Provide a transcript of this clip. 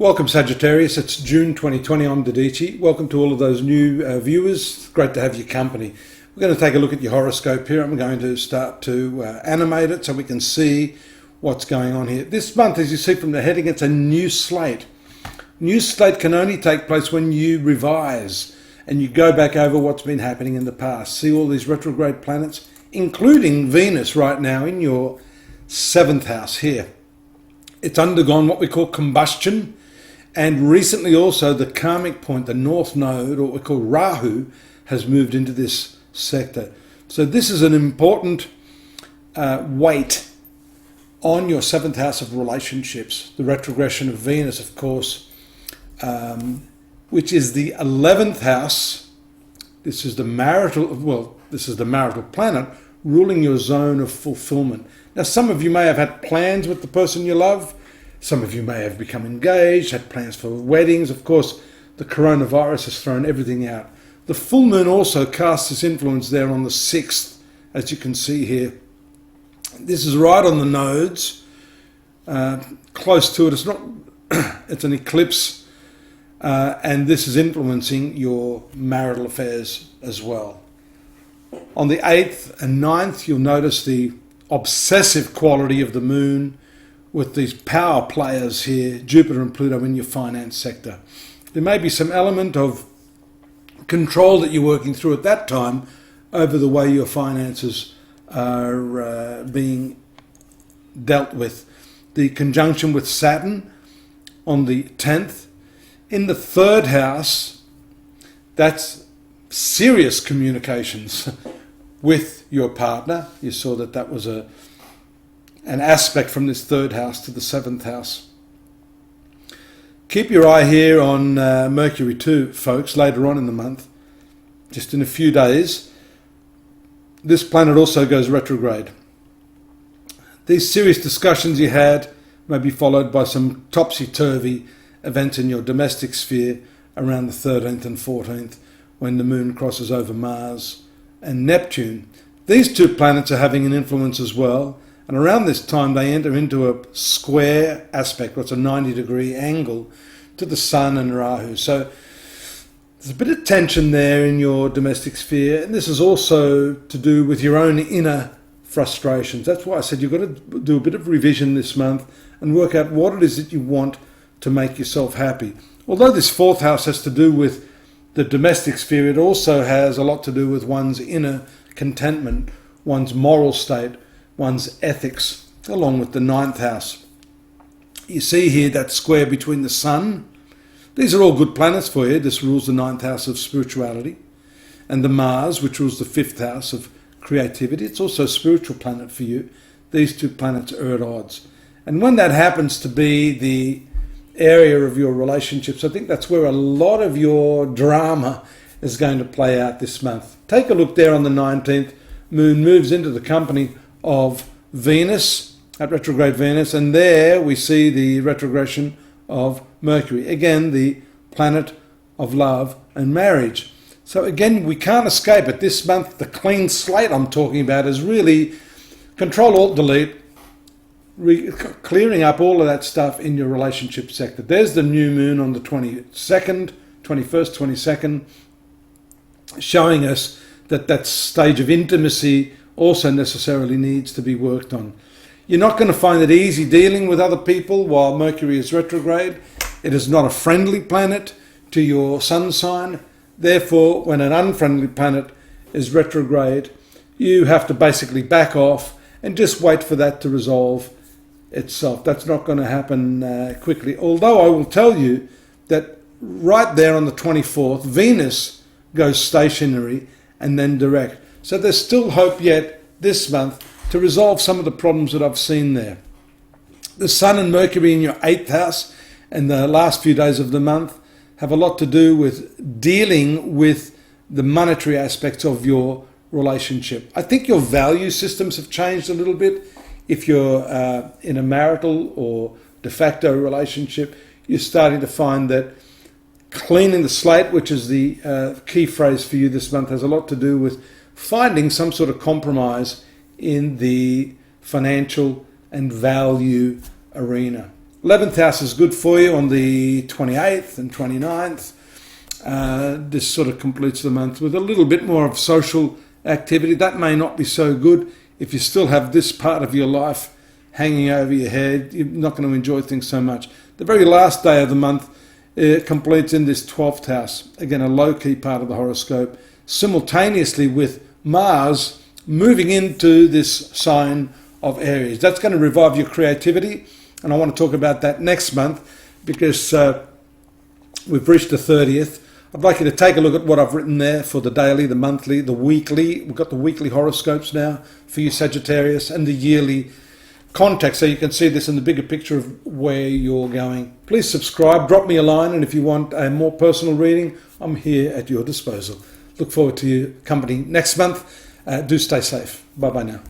Welcome Sagittarius, it's June 2020, I'm Dadhichi. Welcome to all of those new viewers, great to have your company. We're going to take a look at your horoscope here. I'm going to start to animate it so we can see what's going on here. This month, as you see from the heading, it's a new slate. New slate can only take place when you revise and you go back over what's been happening in the past. See all these retrograde planets, including Venus right now in your 7th house here. It's undergone what we call combustion. And recently also the karmic point, the north node, or what we call Rahu, has moved into this sector. So this is an important weight on your 7th house of relationships. The retrogression of Venus, of course, which is the 11th house. This is the marital planet ruling your zone of fulfillment. Now, some of you may have had plans with the person you love. Some of you may have become engaged, had plans for weddings. Of course, the coronavirus has thrown everything out. The full moon also casts its influence there on the 6th, as you can see here. This is right on the nodes, close to it. It's not. It's an eclipse, and this is influencing your marital affairs as well. On the 8th and 9th, you'll notice the obsessive quality of the moon with these power players here, Jupiter and Pluto in your finance sector. There may be some element of control that you're working through at that time over the way your finances are being dealt with. The conjunction with Saturn on the 10th. In the 3rd house, that's serious communications with your partner. You saw that was an aspect from this 3rd house to the 7th house. Keep your eye here on Mercury too, folks, later on in the month, just in a few days. This planet also goes retrograde. These serious discussions you had may be followed by some topsy-turvy events in your domestic sphere around the 13th and 14th when the moon crosses over Mars and Neptune. These two planets are having an influence as well. And around this time, they enter into a square aspect, what's a 90-degree angle to the Sun and Rahu. So there's a bit of tension there in your domestic sphere. And this is also to do with your own inner frustrations. That's why I said you've got to do a bit of revision this month and work out what it is that you want to make yourself happy. Although this 4th house has to do with the domestic sphere, it also has a lot to do with one's inner contentment, one's moral state, one's ethics, along with the 9th house. You see here that square between the Sun. These are all good planets for you. This rules the 9th house of spirituality. And the Mars, which rules the 5th house of creativity. It's also a spiritual planet for you. These two planets are at odds. And when that happens to be the area of your relationships, I think that's where a lot of your drama is going to play out this month. Take a look there on the 19th. Moon moves into the company of Venus, at retrograde Venus, and there we see the retrogression of Mercury. Again, the planet of love and marriage. So again, we can't escape it. This month, the clean slate I'm talking about is really Control-Alt-Delete, clearing up all of that stuff in your relationship sector. There's the new moon on the 21st, 22nd, showing us that stage of intimacy also necessarily needs to be worked on. You're not going to find it easy dealing with other people while Mercury is retrograde. It is not a friendly planet to your sun sign. Therefore, when an unfriendly planet is retrograde, you have to basically back off and just wait for that to resolve itself. That's not going to happen quickly. Although I will tell you that right there on the 24th, Venus goes stationary and then direct. So there's still hope yet this month to resolve some of the problems that I've seen there. The Sun and Mercury in your 8th house and the last few days of the month have a lot to do with dealing with the monetary aspects of your relationship. I think your value systems have changed a little bit. If you're in a marital or de facto relationship, you're starting to find that cleaning the slate, which is the key phrase for you this month, has a lot to do with finding some sort of compromise in the financial and value arena. 11th house is good for you on the 28th and 29th. This sort of completes the month with a little bit more of social activity. That may not be so good if you still have this part of your life hanging over your head. You're not going to enjoy things so much. The very last day of the month completes in this 12th house. Again, a low-key part of the horoscope, simultaneously with Mars moving into this sign of Aries. That's going to revive your creativity, and I want to talk about that next month because we've reached the 30th. I'd like you to take a look at what I've written there for the daily, the monthly, the weekly. We've got the weekly horoscopes now for you Sagittarius, and the yearly context, so you can see this in the bigger picture of where you're going. Please subscribe, drop me a line, and if you want a more personal reading, I'm here at your disposal. Look forward to your company next month. Do stay safe. Bye-bye now.